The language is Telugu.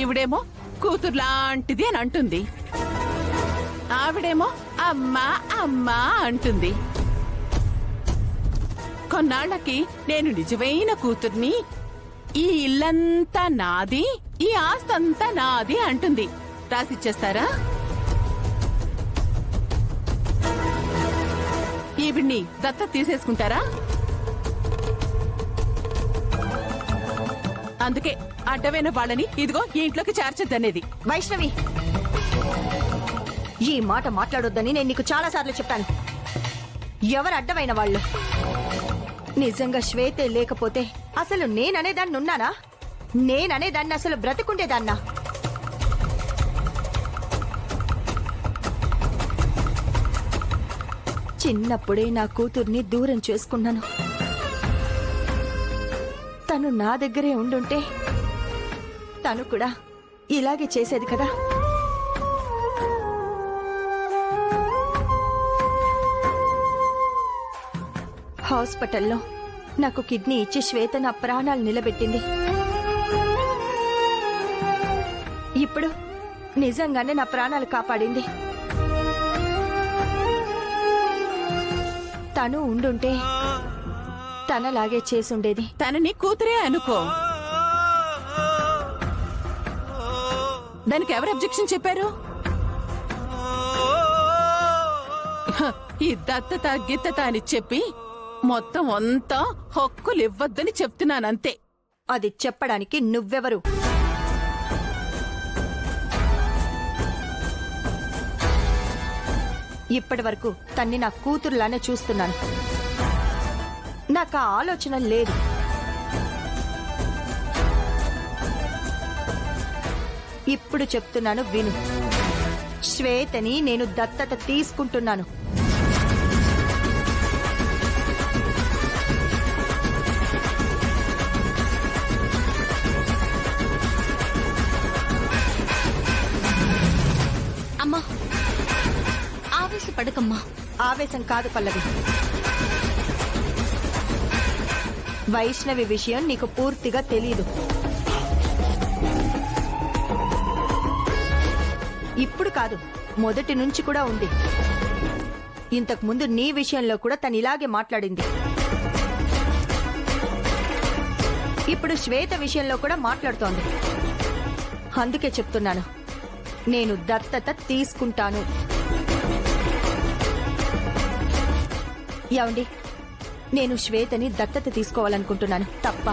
ఈవిడేమో కూతురు లాంటిది అని అంటుంది, ఆవిడేమో అమ్మా అమ్మా అంటుంది. కొన్నాళ్లకి నేను నిజమైన కూతుర్ని, ఈ ఇల్లంతా నాది, ఈ ఆస్తంతా నాది అంటుంది. రాసిచ్చేస్తారా? ఈవిడ్ని దత్తత తీసేసుకుంటారా? అందుకే అడ్డమైన వాళ్ళని ఇదిగో ఈ ఇంట్లోకి చేర్చొద్దనేది. వైష్ణవి, ఈ మాట మాట్లాడొద్దని నేను నీకు చాలా సార్లు చెప్పాను. ఎవరు అడ్డమైన వాళ్ళు? నిజంగా శ్వేతే లేకపోతే అసలు నేననేదాన్ని ఉన్నానా? నేననేదాన్ని అసలు బ్రతికుండేదాన్నా? చిన్నప్పుడే నా కూతుర్ని దూరం చేసుకున్నాను. తను నా దగ్గరే ఉండుంటే తను కూడా ఇలాగే చేసేది కదా. హాస్పిటల్లో నాకు కిడ్నీ ఇచ్చి శ్వేత నా ప్రాణాలు నిలబెట్టింది. ఇప్పుడు నిజంగానే నా ప్రాణాలు కాపాడింది. తను ఉండుంటే తనలాగే చేసుండేది. తనని కూతురే అనుకో. దానికి ఎవరు అబ్జెక్షన్ చెప్పారు? ఈ దత్తత గిత్తత అని చెప్పి మొత్తం అంతా హక్కులు ఇవ్వద్దని చెప్తున్నానంతే. అది చెప్పడానికి నువ్వెవరు? ఇప్పటి వరకు తన్ని నా కూతురులానే చూస్తున్నాను. నాకు ఆ ఆలోచన లేదు. ఇప్పుడు చెప్తున్నాను విను. శ్వేతని నేను దత్తత తీసుకుంటున్నాను. అమ్మా, ఆవేశపడకమ్మా. ఆవేశం కాదు పల్లవి. వైష్ణవి విషయం నీకు పూర్తిగా తెలీదు. ఇప్పుడు కాదు, మొదటి నుంచి కూడా ఉంది. ఇంతకు ముందు నీ విషయంలో కూడా తను ఇలాగే మాట్లాడింది. ఇప్పుడు శ్వేత విషయంలో కూడా మాట్లాడుతోంది. అందుకే చెప్తున్నాను, నేను దత్తత తీసుకుంటాను. ఏమండి, నేను శ్వేతని దత్తత తీసుకోవాలనుకుంటున్నాను. తప్ప?